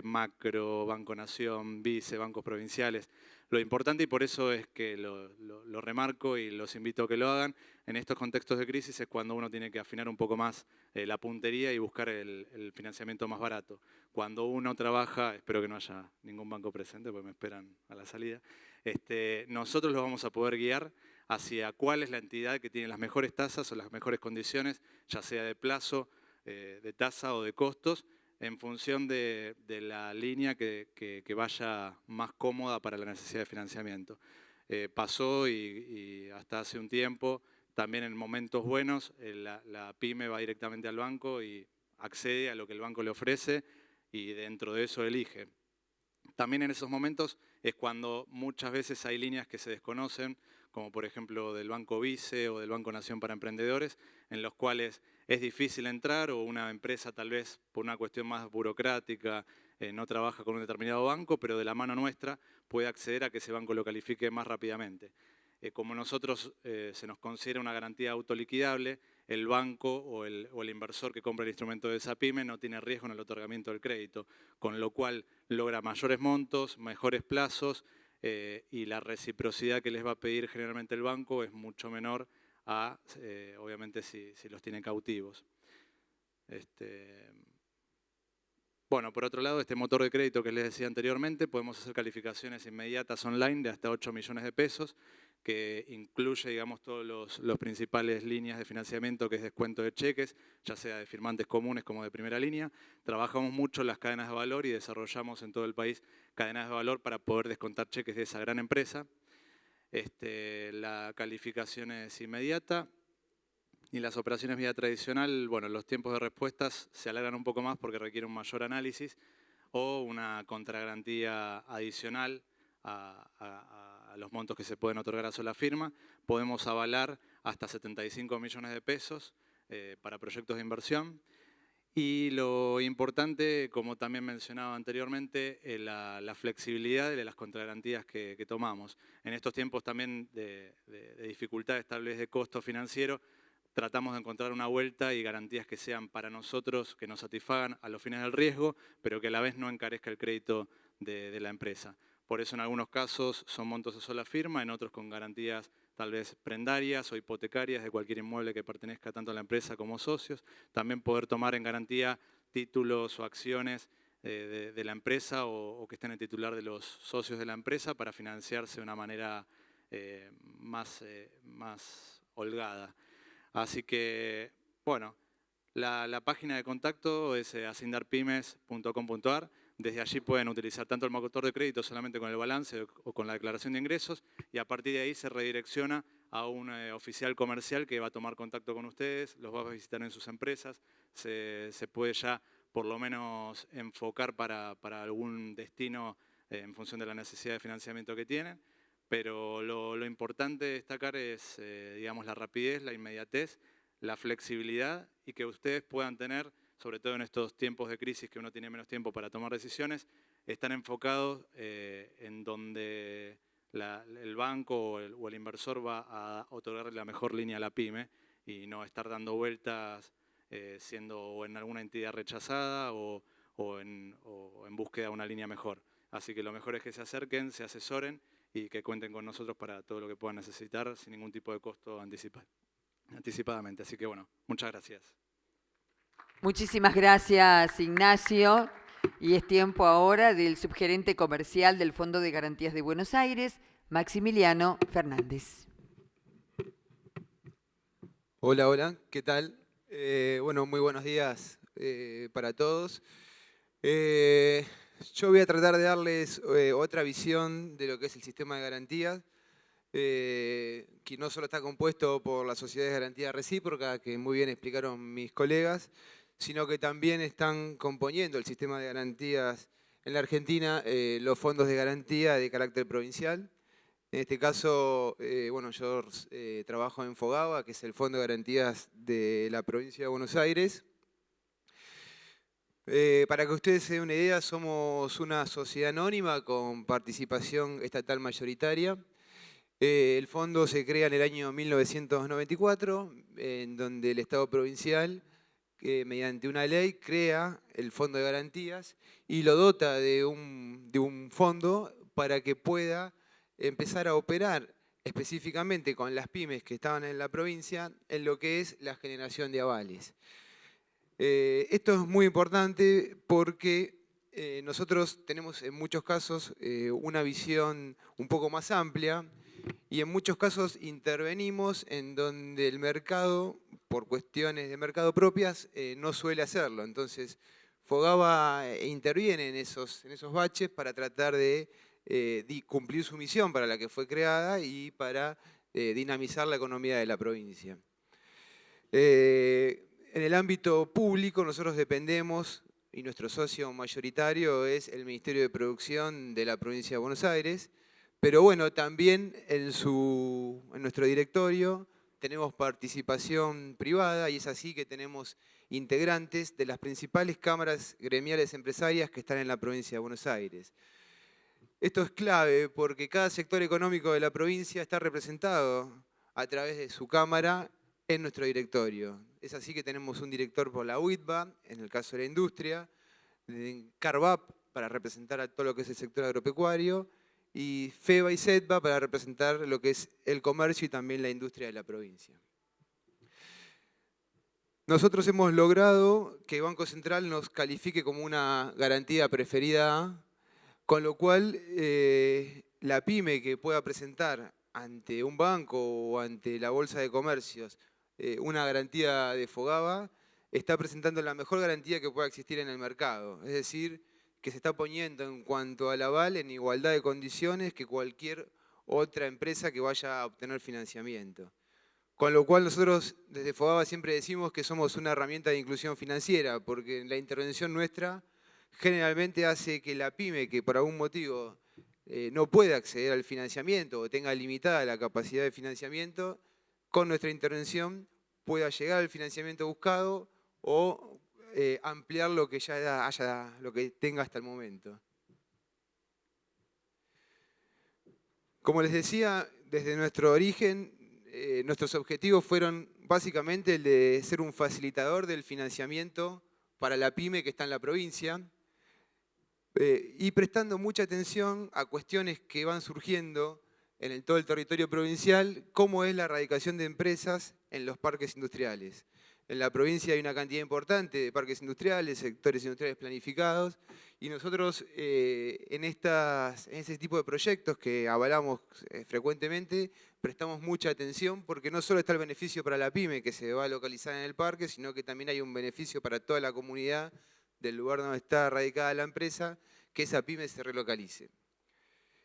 Macro, Banco Nación, Vice, bancos provinciales. Lo importante, y por eso es que lo remarco y los invito a que lo hagan, en estos contextos de crisis es cuando uno tiene que afinar un poco más la puntería y buscar el financiamiento más barato. Cuando uno trabaja, espero que no haya ningún banco presente porque me esperan a la salida, nosotros los vamos a poder guiar hacia cuál es la entidad que tiene las mejores tasas o las mejores condiciones, ya sea de plazo, de tasa o de costos, en función de la línea que vaya más cómoda para la necesidad de financiamiento. Pasó y hasta hace un tiempo, también en momentos buenos, la pyme va directamente al banco y accede a lo que el banco le ofrece y dentro de eso elige. También en esos momentos es cuando muchas veces hay líneas que se desconocen, como por ejemplo del Banco Vice o del Banco Nación para Emprendedores, en los cuales es difícil entrar o una empresa tal vez por una cuestión más burocrática no trabaja con un determinado banco, pero de la mano nuestra puede acceder a que ese banco lo califique más rápidamente. Como nosotros se nos considera una garantía autoliquidable, el banco o el inversor que compra el instrumento de esa pyme no tiene riesgo en el otorgamiento del crédito, con lo cual logra mayores montos, mejores plazos y la reciprocidad que les va a pedir generalmente el banco es mucho menor a, obviamente, si los tiene cautivos. Bueno, por otro lado, este motor de crédito que les decía anteriormente, podemos hacer calificaciones inmediatas online de hasta 8 millones de pesos, que incluye, digamos, todos los principales líneas de financiamiento, que es descuento de cheques, ya sea de firmantes comunes como de primera línea. Trabajamos mucho en las cadenas de valor y desarrollamos en todo el país cadenas de valor para poder descontar cheques de esa gran empresa. La calificación es inmediata. Y las operaciones vía tradicional, bueno, los tiempos de respuestas se alargan un poco más porque requiere un mayor análisis o una contragarantía adicional a los montos que se pueden otorgar a sola firma. Podemos avalar hasta 75 millones de pesos para proyectos de inversión. Y lo importante, como también mencionaba anteriormente, la flexibilidad de las contragarantías que tomamos. En estos tiempos también de dificultades tal vez de costo financiero, tratamos de encontrar una vuelta y garantías que sean para nosotros, que nos satisfagan a los fines del riesgo, pero que a la vez no encarezca el crédito de la empresa. Por eso en algunos casos son montos a sola firma, en otros con garantías tal vez prendarias o hipotecarias de cualquier inmueble que pertenezca tanto a la empresa como socios. También poder tomar en garantía títulos o acciones de la empresa o que estén en titular de los socios de la empresa para financiarse de una manera más holgada. Así que, bueno, la página de contacto es asindarpymes.com.ar. Desde allí pueden utilizar tanto el motor de crédito solamente con el balance o con la declaración de ingresos y a partir de ahí se redirecciona a un oficial comercial que va a tomar contacto con ustedes, los va a visitar en sus empresas, se puede ya por lo menos enfocar para algún destino en función de la necesidad de financiamiento que tienen. Pero lo importante destacar es, digamos, la rapidez, la inmediatez, la flexibilidad y que ustedes puedan tener, sobre todo en estos tiempos de crisis que uno tiene menos tiempo para tomar decisiones, están enfocados en donde el banco o el inversor va a otorgarle la mejor línea a la pyme y no estar dando vueltas siendo o en alguna entidad rechazada o en búsqueda de una línea mejor. Así que lo mejor es que se acerquen, se asesoren y que cuenten con nosotros para todo lo que puedan necesitar sin ningún tipo de costo anticipadamente. Así que bueno, muchas gracias. Muchísimas gracias, Ignacio. Y es tiempo ahora del subgerente comercial del Fondo de Garantías de Buenos Aires, Maximiliano Fernández. Hola, hola, ¿qué tal? Bueno, muy buenos días para todos. Yo voy a tratar de darles otra visión de lo que es el sistema de garantías, que no solo está compuesto por las sociedades de garantía recíproca, que muy bien explicaron mis colegas, sino que también están componiendo el sistema de garantías en la Argentina los fondos de garantía de carácter provincial. En este caso, bueno, yo trabajo en Fogaba, que es el Fondo de Garantías de la provincia de Buenos Aires. Para que ustedes se den una idea, somos una sociedad anónima con participación estatal mayoritaria. El fondo se crea en el año 1994, en donde el Estado provincial, mediante una ley, crea el Fondo de Garantías y lo dota de un fondo para que pueda empezar a operar específicamente con las pymes que estaban en la provincia en lo que es la generación de avales. Esto es muy importante porque nosotros tenemos en muchos casos una visión un poco más amplia y en muchos casos intervenimos en donde el mercado, por cuestiones de mercado propias, no suele hacerlo. Entonces, Fogava interviene en esos baches para tratar de cumplir su misión para la que fue creada y para dinamizar la economía de la provincia. En el ámbito público nosotros dependemos, y nuestro socio mayoritario es el Ministerio de Producción de la provincia de Buenos Aires, pero bueno, también en nuestro directorio tenemos participación privada y es así que tenemos integrantes de las principales cámaras gremiales empresarias que están en la provincia de Buenos Aires. Esto es clave porque cada sector económico de la provincia está representado a través de su cámara en nuestro directorio. Es así que tenemos un director por la UITBA, en el caso de la industria, CARVAP para representar a todo lo que es el sector agropecuario, y FEBA y SETBA para representar lo que es el comercio y también la industria de la provincia. Nosotros hemos logrado que Banco Central nos califique como una garantía preferida A, con lo cual la pyme que pueda presentar ante un banco o ante la Bolsa de Comercios una garantía de Fogava, está presentando la mejor garantía que pueda existir en el mercado. Es decir, que se está poniendo en cuanto al aval en igualdad de condiciones que cualquier otra empresa que vaya a obtener financiamiento. Con lo cual nosotros desde Fogava siempre decimos que somos una herramienta de inclusión financiera, porque la intervención nuestra generalmente hace que la pyme que por algún motivo no puede acceder al financiamiento o tenga limitada la capacidad de financiamiento, con nuestra intervención pueda llegar al financiamiento buscado o ampliar lo que ya haya, lo que tenga hasta el momento. Como les decía, desde nuestro origen, nuestros objetivos fueron básicamente el de ser un facilitador del financiamiento para la pyme que está en la provincia y prestando mucha atención a cuestiones que van surgiendo en todo el territorio provincial, como es la radicación de empresas en los parques industriales. En la provincia hay una cantidad importante de parques industriales, sectores industriales planificados, y nosotros en ese tipo de proyectos que avalamos frecuentemente, prestamos mucha atención porque no solo está el beneficio para la pyme que se va a localizar en el parque, sino que también hay un beneficio para toda la comunidad del lugar donde está radicada la empresa, que esa pyme se relocalice.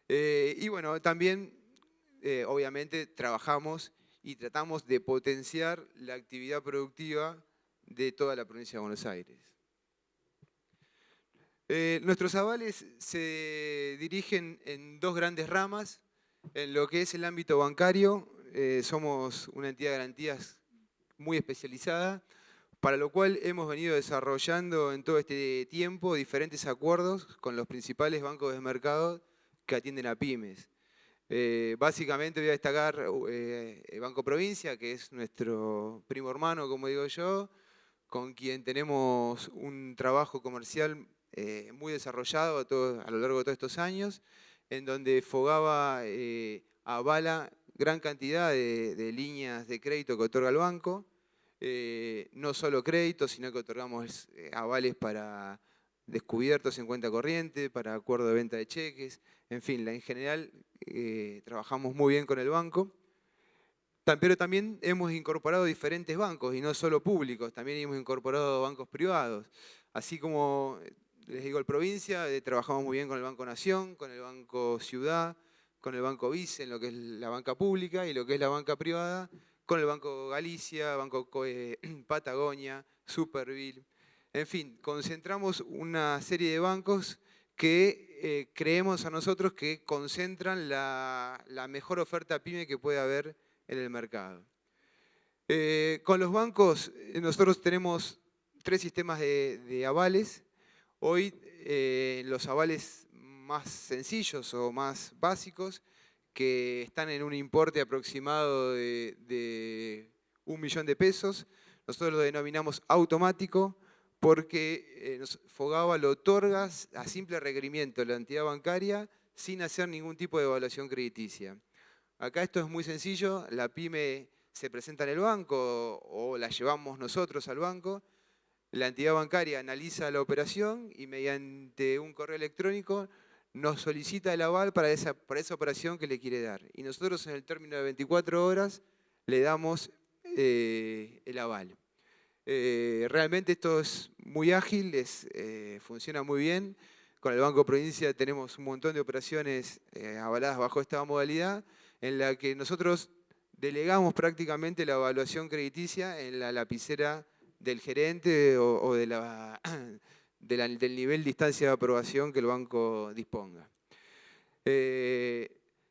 Y bueno, también obviamente trabajamos y tratamos de potenciar la actividad productiva de toda la provincia de Buenos Aires. Nuestros avales se dirigen en dos grandes ramas. En lo que es el ámbito bancario, somos una entidad de garantías muy especializada, para lo cual hemos venido desarrollando en todo este tiempo diferentes acuerdos con los principales bancos de mercado que atienden a pymes. Básicamente voy a destacar el Banco Provincia, que es nuestro primo hermano, como digo yo, con quien tenemos un trabajo comercial muy desarrollado a lo largo de todos estos años, en donde Fogava avala gran cantidad de líneas de crédito que otorga el banco, no solo créditos, sino que otorgamos avales para descubiertos en cuenta corriente, para acuerdo de venta de cheques, en fin, en general trabajamos muy bien con el banco. Pero también hemos incorporado diferentes bancos, y no solo públicos, también hemos incorporado bancos privados. Así como les digo, el Provincia, trabajamos muy bien con el Banco Nación, con el Banco Ciudad, con el Banco Vice, en lo que es la banca pública, y lo que es la banca privada, con el Banco Galicia, Banco Patagonia, Superville. En fin, concentramos una serie de bancos que creemos a nosotros que concentran la mejor oferta pyme que puede haber en el mercado. Con los bancos nosotros tenemos 3 sistemas de avales. Hoy los avales más sencillos o más básicos, que están en un importe aproximado de 1 millón de pesos, nosotros lo denominamos automático, porque Fogava lo otorga a simple requerimiento de la entidad bancaria sin hacer ningún tipo de evaluación crediticia. Acá esto es muy sencillo, la pyme se presenta en el banco o la llevamos nosotros al banco, la entidad bancaria analiza la operación y mediante un correo electrónico nos solicita el aval para esa operación que le quiere dar. Y nosotros en el término de 24 horas le damos el aval. Realmente esto es muy ágil, funciona muy bien. Con el Banco Provincia tenemos un montón de operaciones avaladas bajo esta modalidad, en la que nosotros delegamos prácticamente la evaluación crediticia en la lapicera del gerente o de del nivel de distancia de aprobación que el banco disponga.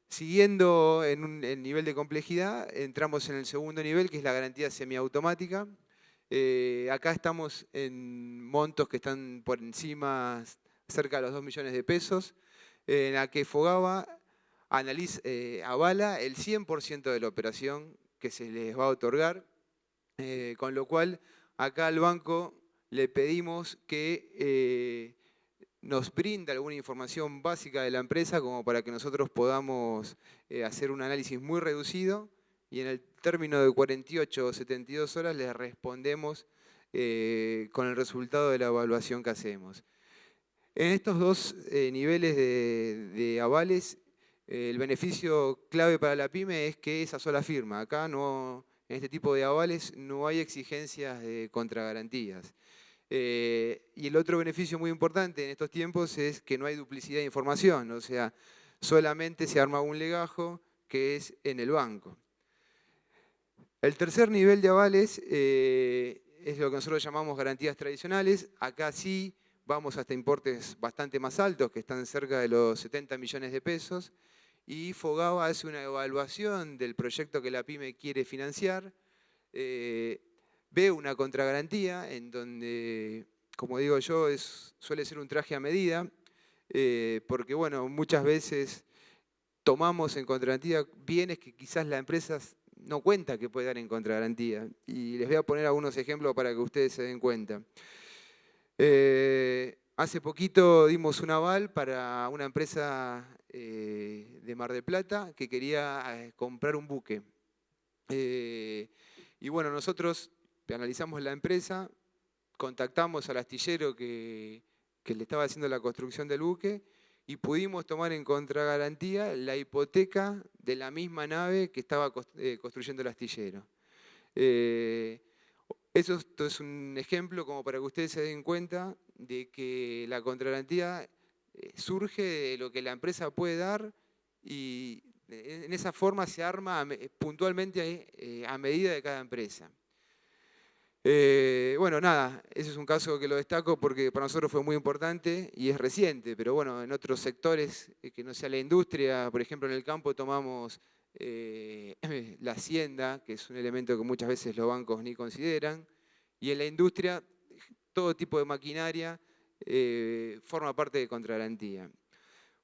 Siguiendo en el nivel de complejidad, entramos en el segundo nivel, que es la garantía semiautomática. Acá estamos en montos que están por encima, cerca de los 2 millones de pesos, en la que Fogava avala el 100% de la operación que se les va a otorgar, con lo cual acá al banco le pedimos que nos brinda alguna información básica de la empresa como para que nosotros podamos hacer un análisis muy reducido y en el término de 48 o 72 horas les respondemos con el resultado de la evaluación que hacemos. En estos dos niveles de avales, el beneficio clave para la pyme es que es a sola firma. Acá en este tipo de avales no hay exigencias de contragarantías. Y el otro beneficio muy importante en estos tiempos es que no hay duplicidad de información, o sea, solamente se arma un legajo que es en el banco. El tercer nivel de avales es lo que nosotros llamamos garantías tradicionales. Acá sí vamos hasta importes bastante más altos, que están cerca de los 70 millones de pesos, y Fogava hace una evaluación del proyecto que la pyme quiere financiar, ve una contragarantía en donde, como digo yo, suele ser un traje a medida, porque bueno, muchas veces tomamos en contragarantía bienes que quizás la empresa no cuenta que puede dar en contragarantía. Y les voy a poner algunos ejemplos para que ustedes se den cuenta. Hace poquito dimos un aval para una empresa de Mar del Plata que quería comprar un buque. Y bueno, nosotros analizamos la empresa, contactamos al astillero que le estaba haciendo la construcción del buque y pudimos tomar en contragarantía la hipoteca de la misma nave que estaba construyendo el astillero. Esto es un ejemplo como para que ustedes se den cuenta de que la contragarantía surge de lo que la empresa puede dar y en esa forma se arma puntualmente a medida de cada empresa. Bueno, nada, ese es un caso que lo destaco porque para nosotros fue muy importante y es reciente, pero bueno, en otros sectores que no sea la industria, por ejemplo en el campo tomamos la hacienda, que es un elemento que muchas veces los bancos ni consideran, y en la industria todo tipo de maquinaria forma parte de contragarantía.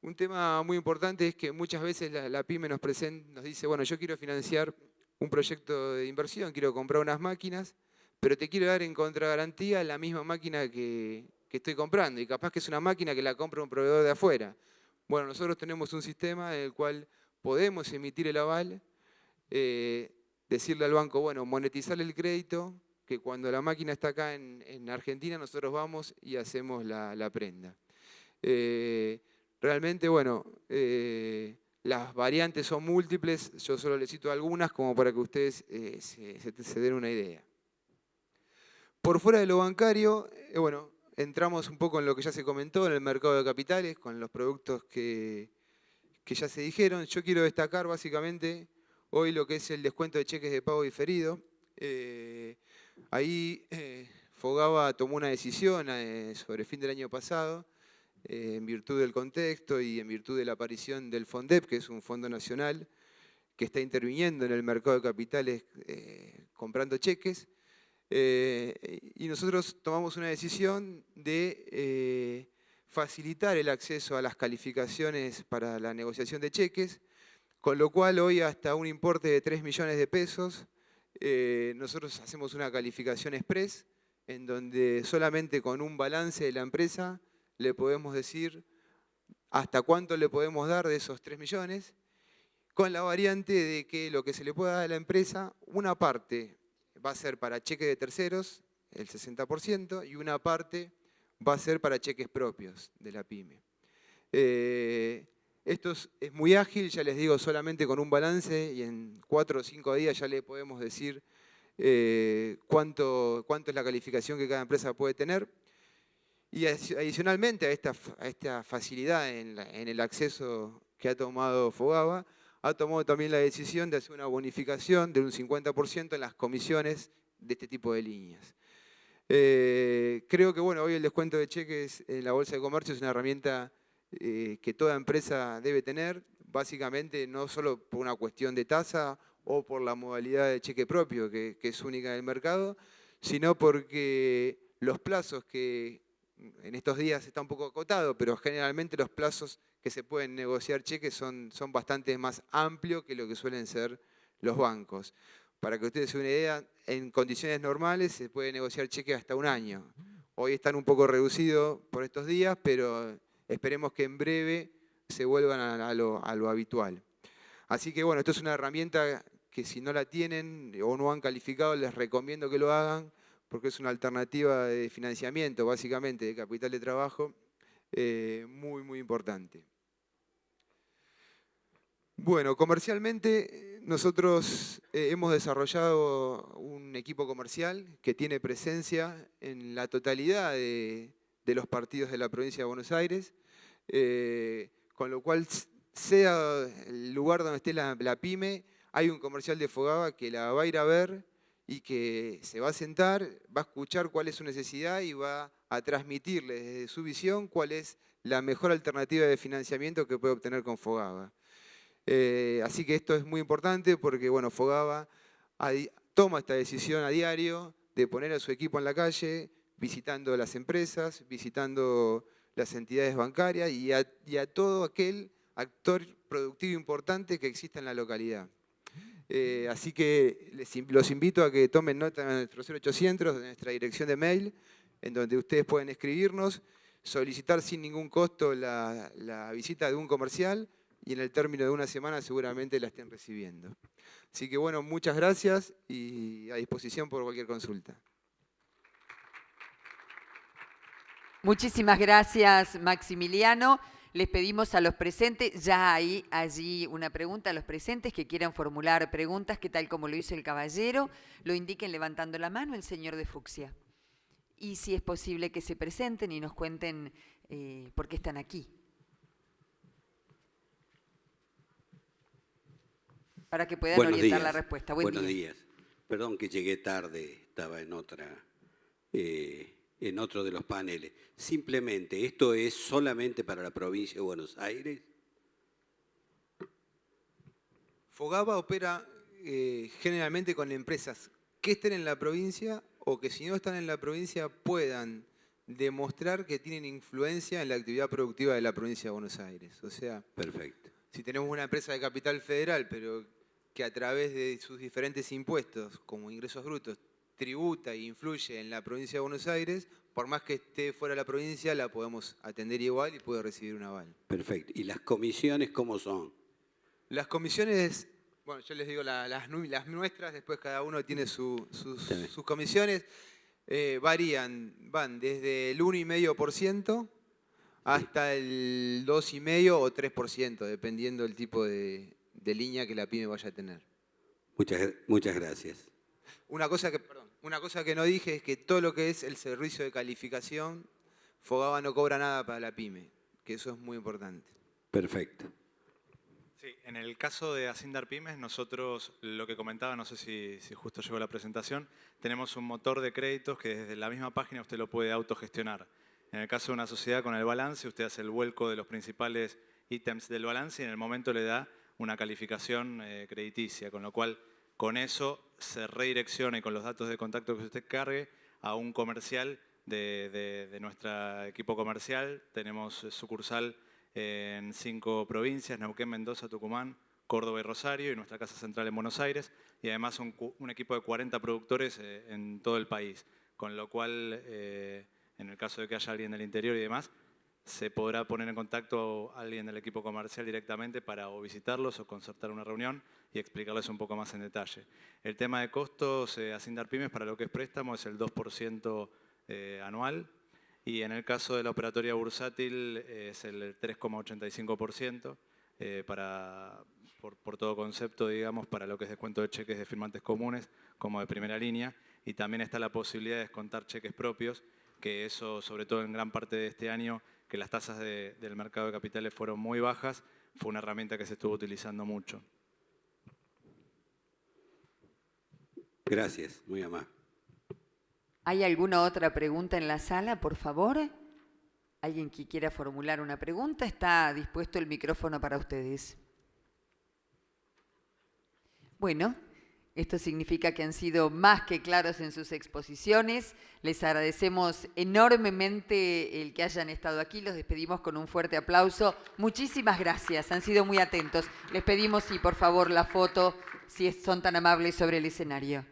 Un tema muy importante es que muchas veces la pyme nos dice, bueno, yo quiero financiar un proyecto de inversión, quiero comprar unas máquinas, pero te quiero dar en contragarantía la misma máquina que estoy comprando, y capaz que es una máquina que la compra un proveedor de afuera. Bueno, nosotros tenemos un sistema en el cual podemos emitir el aval, decirle al banco, bueno, monetizarle el crédito, que cuando la máquina está acá en Argentina, nosotros vamos y hacemos la prenda. Realmente, bueno, las variantes son múltiples, yo solo les cito algunas como para que ustedes se den una idea. Por fuera de lo bancario, bueno, entramos un poco en lo que ya se comentó, en el mercado de capitales, con los productos que ya se dijeron. Yo quiero destacar básicamente hoy lo que es el descuento de cheques de pago diferido. Ahí Fogava tomó una decisión sobre el fin del año pasado, en virtud del contexto y en virtud de la aparición del FONDEP, que es un fondo nacional que está interviniendo en el mercado de capitales comprando cheques. Y nosotros tomamos una decisión de facilitar el acceso a las calificaciones para la negociación de cheques, con lo cual hoy hasta un importe de 3 millones de pesos, nosotros hacemos una calificación express, en donde solamente con un balance de la empresa le podemos decir hasta cuánto le podemos dar de esos 3 millones, con la variante de que lo que se le pueda dar a la empresa, una parte va a ser para cheques de terceros, el 60%, y una parte va a ser para cheques propios de la pyme. Esto es muy ágil, ya les digo, solamente con un balance y en 4 o 5 días ya le podemos decir cuánto es la calificación que cada empresa puede tener. Y adicionalmente a esta facilidad en el acceso que ha tomado Fogava, ha tomado también la decisión de hacer una bonificación de un 50% en las comisiones de este tipo de líneas. Creo que bueno, hoy el descuento de cheques en la Bolsa de Comercio es una herramienta que toda empresa debe tener, básicamente no solo por una cuestión de tasa o por la modalidad de cheque propio, que es única en el mercado, sino porque los plazos que en estos días está un poco acotado, pero generalmente los plazos que se pueden negociar cheques son bastante más amplios que lo que suelen ser los bancos. Para que ustedes se den una idea, en condiciones normales se puede negociar cheques hasta un año. Hoy están un poco reducidos por estos días, pero esperemos que en breve se vuelvan a lo habitual. Así que bueno, esto es una herramienta que si no la tienen o no han calificado, les recomiendo que lo hagan, porque es una alternativa de financiamiento, básicamente, de capital de trabajo, muy, muy importante. Bueno, comercialmente nosotros hemos desarrollado un equipo comercial que tiene presencia en la totalidad de los partidos de la provincia de Buenos Aires, con lo cual, sea el lugar donde esté la pyme, hay un comercial de Fogava que la va a ir a ver y que se va a sentar, va a escuchar cuál es su necesidad y va a transmitirle desde su visión cuál es la mejor alternativa de financiamiento que puede obtener con Fogava. Así que esto es muy importante porque bueno, Fogava toma esta decisión a diario de poner a su equipo en la calle, visitando las empresas, visitando las entidades bancarias y a todo aquel actor productivo importante que exista en la localidad. Así que los invito a que tomen nota de nuestro 0800, de nuestra dirección de mail, en donde ustedes pueden escribirnos, solicitar sin ningún costo la visita de un comercial y en el término de una semana seguramente la estén recibiendo. Así que bueno, muchas gracias y a disposición por cualquier consulta. Muchísimas gracias, Maximiliano. Les pedimos a los presentes, ya hay allí una pregunta a los presentes que quieran formular preguntas, que tal como lo hizo el caballero, lo indiquen levantando la mano el señor de Fucsia. Y si es posible que se presenten y nos cuenten por qué están aquí. Para que puedan orientar la respuesta. Buenos días. Perdón que llegué tarde, estaba en otro de los paneles. Simplemente, ¿esto es solamente para la provincia de Buenos Aires? Fogava opera generalmente con empresas que estén en la provincia o que si no están en la provincia puedan demostrar que tienen influencia en la actividad productiva de la provincia de Buenos Aires. O sea, perfecto. Si tenemos una empresa de capital federal, pero que a través de sus diferentes impuestos, como ingresos brutos, tributa e influye en la provincia de Buenos Aires, por más que esté fuera de la provincia, la podemos atender igual y puede recibir un aval. Perfecto. ¿Y las comisiones cómo son? Las comisiones, bueno, yo les digo las nuestras, después cada uno tiene sus comisiones, van desde el 1,5% hasta el 2,5% o 3%, dependiendo del tipo de línea que la pyme vaya a tener. Muchas gracias. Una cosa que no dije es que todo lo que es el servicio de calificación, Fogava no cobra nada para la pyme, que eso es muy importante. Perfecto. Sí, en el caso de Asindar Pymes, nosotros, lo que comentaba, no sé si justo llegó la presentación, tenemos un motor de créditos que desde la misma página usted lo puede autogestionar. En el caso de una sociedad con el balance, usted hace el vuelco de los principales ítems del balance y en el momento le da una calificación crediticia, con lo cual con eso se redirecciona y con los datos de contacto que usted cargue a un comercial de nuestro equipo comercial. Tenemos sucursal en 5 provincias, Neuquén, Mendoza, Tucumán, Córdoba y Rosario, y nuestra casa central en Buenos Aires, y además un equipo de 40 productores en todo el país, con lo cual, en el caso de que haya alguien del interior y demás, se podrá poner en contacto a alguien del equipo comercial directamente para o visitarlos o concertar una reunión y explicarles un poco más en detalle. El tema de costos, Asindar Pymes para lo que es préstamo es el 2% anual Y en el caso de la operatoria bursátil es el 3,85%, por todo concepto, digamos, para lo que es descuento de cheques de firmantes comunes como de primera línea. Y también está la posibilidad de descontar cheques propios, que eso, sobre todo en gran parte de este año, que las tasas del mercado de capitales fueron muy bajas, fue una herramienta que se estuvo utilizando mucho. Gracias, muy amable. ¿Hay alguna otra pregunta en la sala, por favor? ¿Alguien que quiera formular una pregunta? Está dispuesto el micrófono para ustedes. Bueno, esto significa que han sido más que claros en sus exposiciones. Les agradecemos enormemente el que hayan estado aquí. Los despedimos con un fuerte aplauso. Muchísimas gracias, han sido muy atentos. Les pedimos, sí, por favor, la foto, si son tan amables, sobre el escenario.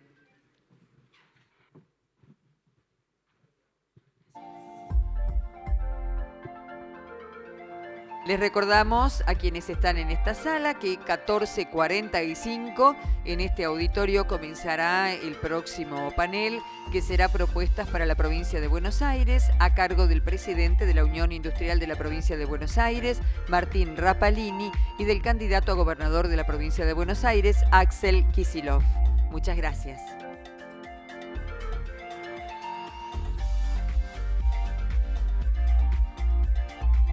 Les recordamos a quienes están en esta sala que 14:45 en este auditorio comenzará el próximo panel, que será Propuestas para la Provincia de Buenos Aires, a cargo del presidente de la Unión Industrial de la Provincia de Buenos Aires, Martín Rapalini, y del candidato a gobernador de la Provincia de Buenos Aires, Axel Kicillof. Muchas gracias.